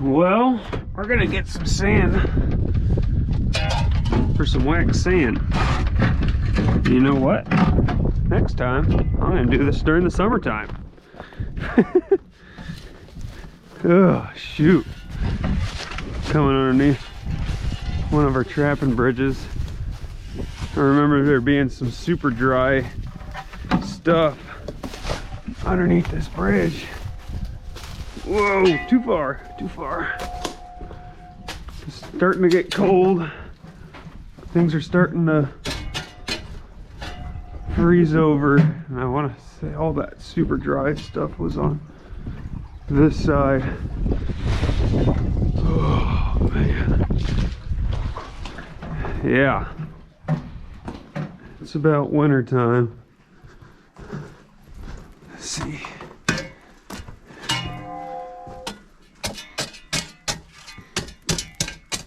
Well, we're gonna get some sand for some wax sand. You know what? Next time, I'm gonna do this during the summertime. Oh, shoot. Coming underneath one of our trapping bridges. I remember there being some super dry stuff underneath this bridge. Whoa, too far, too far. It's starting to get cold. Things are starting to freeze over. And I want to say all that super dry stuff was on this side. Oh, man. Yeah. It's about winter time. Let's see.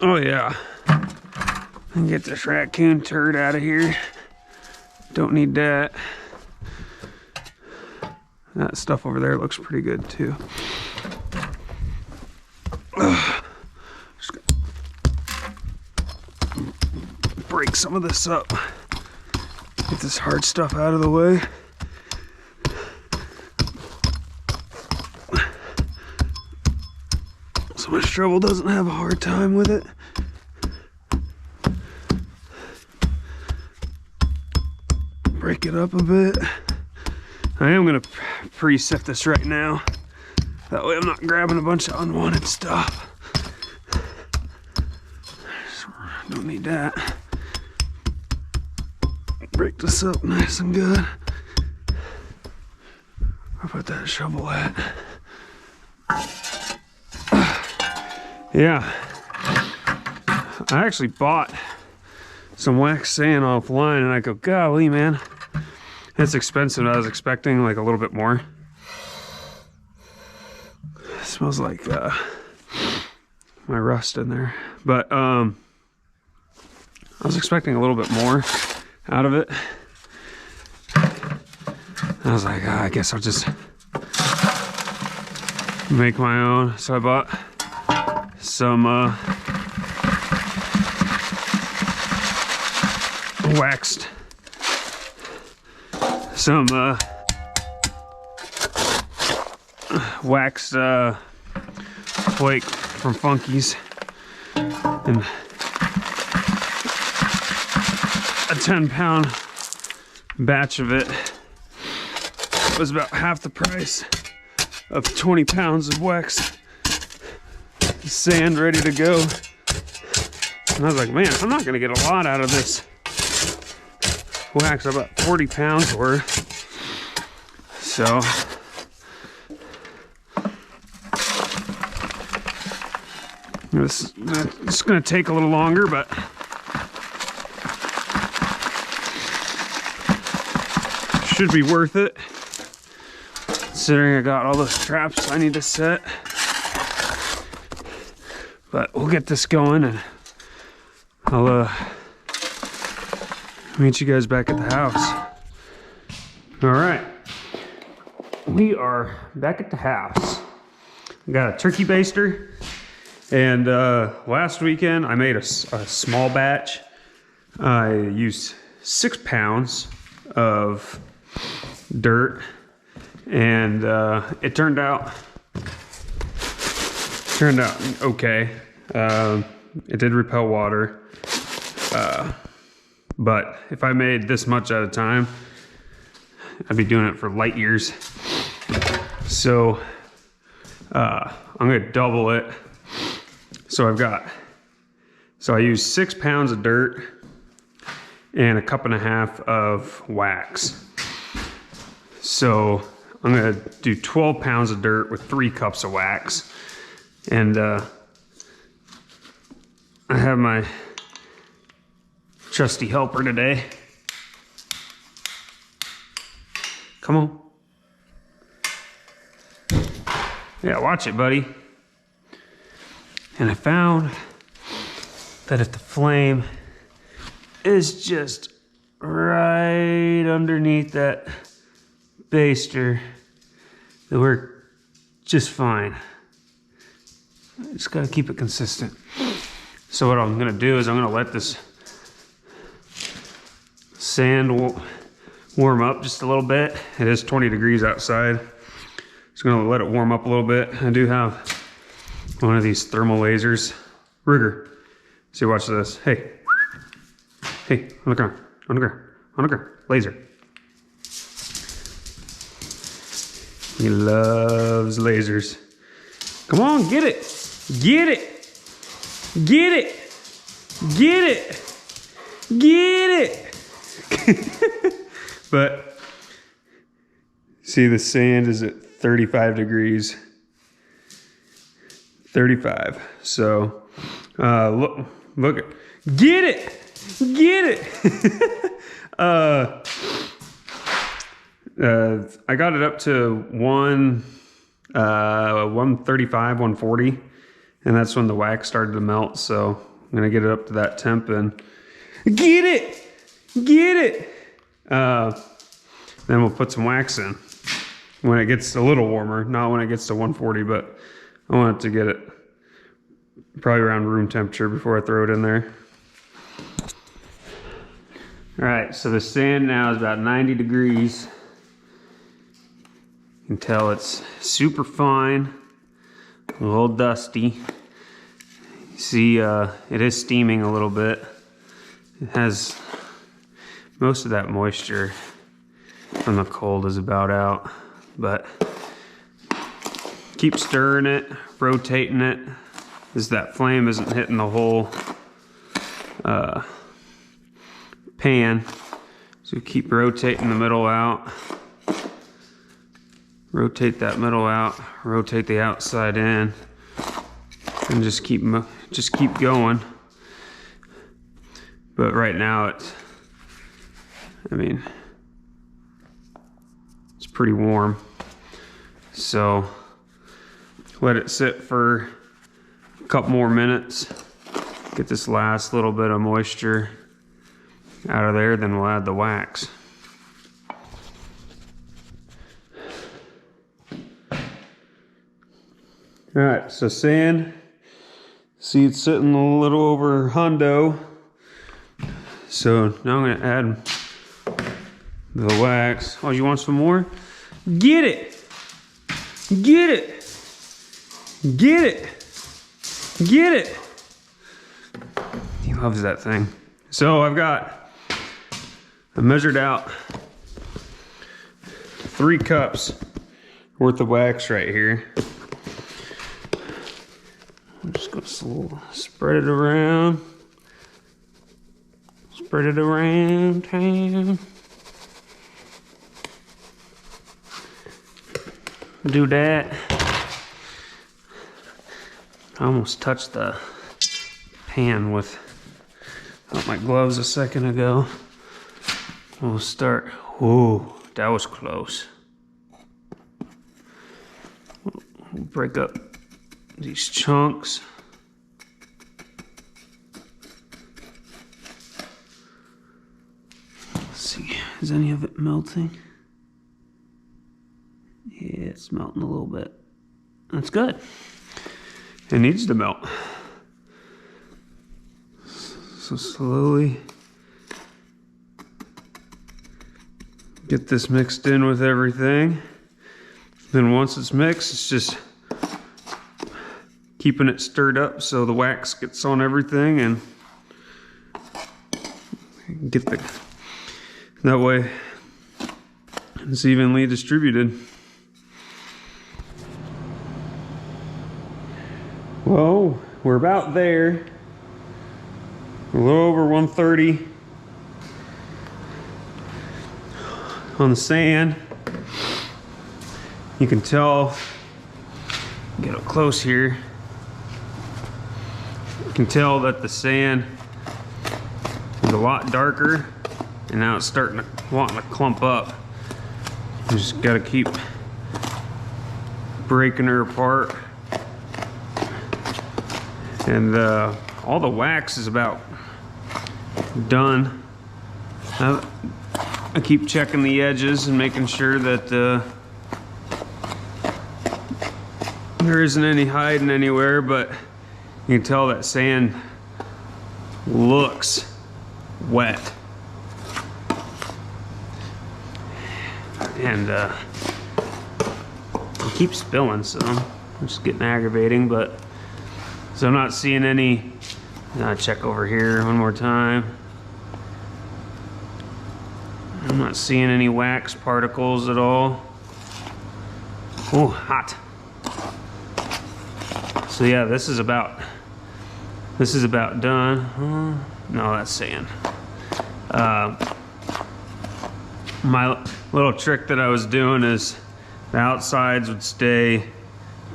Oh yeah. And get this raccoon turd out of here. Don't need that. That stuff over there looks pretty good too. Just gonna break some of this up. Get this hard stuff out of the way. So much trouble doesn't have a hard time with it. Break it up a bit. I am gonna pre-sift this right now. That way I'm not grabbing a bunch of unwanted stuff. Don't need that. Break this up nice and good. I'll put that shovel at. Yeah, I actually bought some wax sand offline and I go, golly, man, it's expensive. I was expecting like a little bit more. It smells like my rust in there, but I was expecting a little bit more out of it. I was like, I guess I'll just make my own. So I bought some waxed, some waxed flake from Funky's, and a 10-pound batch of it was about half the price of 20 pounds of wax sand ready to go. And I was like, man, I'm not gonna get a lot out of this wax, about 40 pounds worth. So it's gonna take a little longer, but should be worth it, considering I got all those traps I need to set. But we'll get this going and I'll meet you guys back at the house. All right, we are back at the house. I got a turkey baster, and last weekend I made a small batch. I used 6 pounds of dirt, and it turned out okay. It did repel water, but if I made this much at a time, I'd be doing it for light years. So I'm gonna double it. So I used 6 pounds of dirt and a 1.5 cups of wax. So I'm gonna do 12 pounds of dirt with 3 cups of wax. And I have my trusty helper today. Come on. Yeah, watch it, buddy. And I found that if the flame is just right underneath that baster, then we're just fine. Just gotta keep it consistent. So what I'm gonna do is I'm gonna let this sand warm up just a little bit. It is 20 degrees outside. Just gonna let it warm up a little bit. I do have one of these thermal lasers. Rigger. See, watch this. Hey. Hey, on the ground. On the ground. On the ground. Laser. He loves lasers. Come on, get it. Get it. Get it. Get it. Get it. But see, the sand is at 35 degrees. 35. So look at, get it. Get it. I got it up to 135, 140, and that's when the wax started to melt. So I'm gonna get it up to that temp and get it. Get it. Then we'll put some wax in when it gets a little warmer, not when it gets to 140, but I want it to get it probably around room temperature before I throw it in there. All right, so the sand now is about 90 degrees. You can tell it's super fine, a little dusty. You see, it is steaming a little bit. It has most of that moisture from the cold is about out, but keep stirring it, rotating it, as that flame isn't hitting the whole pan. So keep rotating the middle out, rotate that middle out, rotate the outside in, and just keep going. But right now it's pretty warm, so let it sit for a couple more minutes, get this last little bit of moisture out of there, then we'll add the wax. All right, so sand, see it's sitting a little over hundo. So now I'm gonna add the wax. Oh, you want some more? Get it! Get it! Get it! Get it! He loves that thing. So I measured out 3 cups worth of wax right here. I'm just gonna spread it around. Spread it around town. Do that. I almost touched the pan without my gloves a second ago. We'll start. Ooh, that was close. We'll break up these chunks. Let's see, is any of it melting? Yeah, it's melting a little bit. That's good. It needs to melt. So slowly get this mixed in with everything. Then once it's mixed, it's just keeping it stirred up so the wax gets on everything and get that way it's evenly distributed. Well, we're about there. A little over 130 on the sand. You can tell, get up close here. You can tell that the sand is a lot darker and now it's starting to wanting to clump up. You just gotta keep breaking her apart. And all the wax is about done. I keep checking the edges and making sure that There isn't any hiding anywhere, but you can tell that sand looks wet. And it keeps spilling, so it's getting aggravating, but so I'm not seeing any. I'll check over here one more time. I'm not seeing any wax particles at all. Oh, hot. So yeah, this is about done. No, that's sand. My little trick that I was doing is the outsides would stay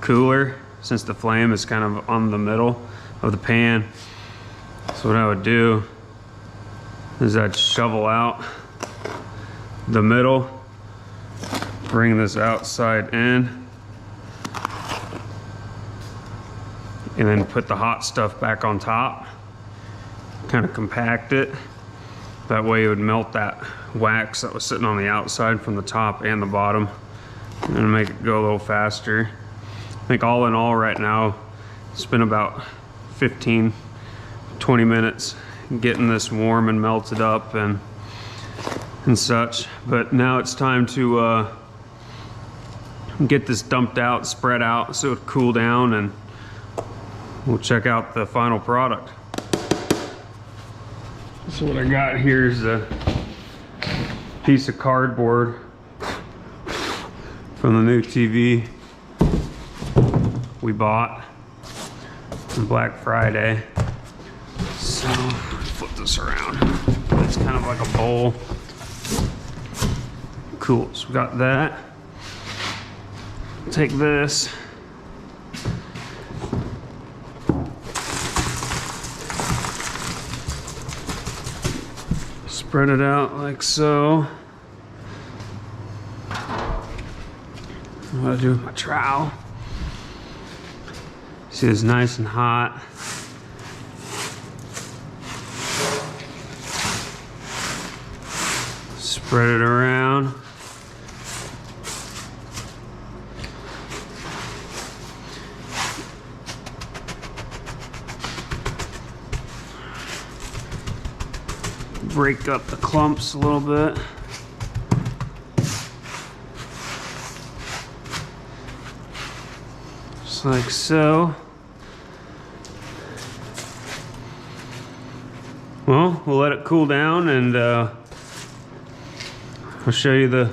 cooler since the flame is kind of on the middle of the pan. So what I would do is I'd shovel out the middle, bring this outside in, and then put the hot stuff back on top, kind of compact it. That way it would melt that wax that was sitting on the outside from the top and the bottom and make it go a little faster. I think all in all right now, it's been about 15, 20 minutes getting this warm and melted up and such. But now it's time to get this dumped out, spread out so it cool down, and we'll check out the final product. So what I got here is a piece of cardboard from the new TV we bought on Black Friday. So flip this around. It's kind of like a bowl. Cool, so we got that. Take this. Spread it out like so. What I do with my trowel. See, it's nice and hot. Spread it around. Break up the clumps a little bit. Just like so. Well, we'll let it cool down and I'll show you the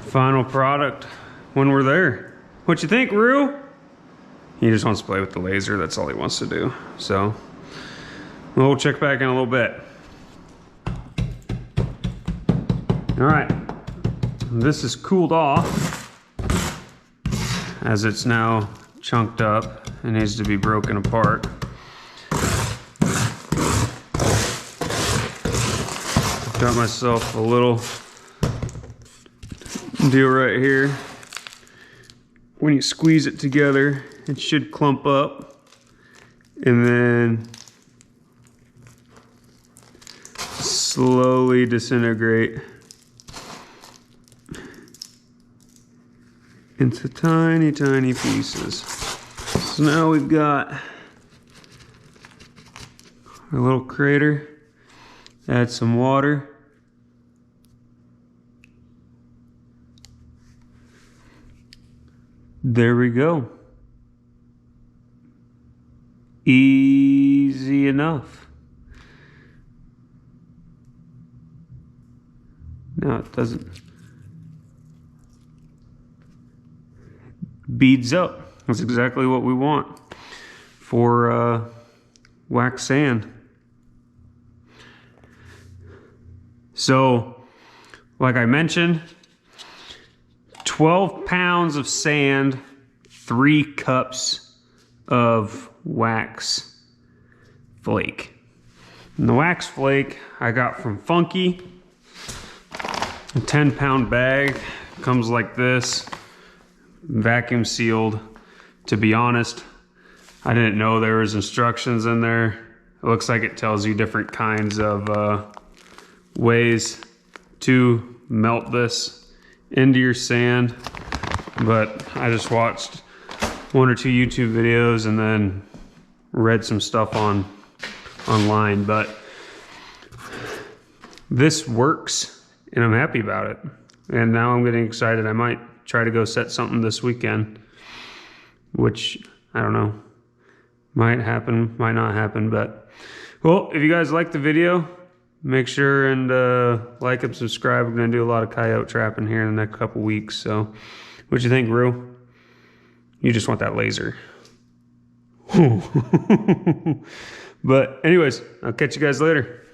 final product when we're there. What you think, Rue? He just wants to play with the laser. That's all he wants to do. So we'll check back in a little bit. All right, this is cooled off as it's now chunked up. It needs to be broken apart. I've got myself a little deal right here. When you squeeze it together, it should clump up and then slowly disintegrate into tiny, tiny pieces. So now we've got our little crater. Add some water. There we go. Easy enough. Now it doesn't beads up. That's exactly what we want for wax sand. So, like I mentioned, 12 pounds of sand, 3 cups of wax flake. And the wax flake I got from Funky. A 10-pound bag, comes like this, vacuum sealed. To be honest, I didn't know there was instructions in there. It looks like it tells you different kinds of ways to melt this into your sand, but I just watched 1 or 2 YouTube videos and then read some stuff online, but this works and I'm happy about it. And now I'm getting excited. I might try to go set something this weekend, which I don't know, might happen, might not happen, but well, if you guys like the video, make sure and like and subscribe. We're gonna do a lot of coyote trapping here in the next couple weeks. So what you think, Rue? You just want that laser. But anyways, I'll catch you guys later.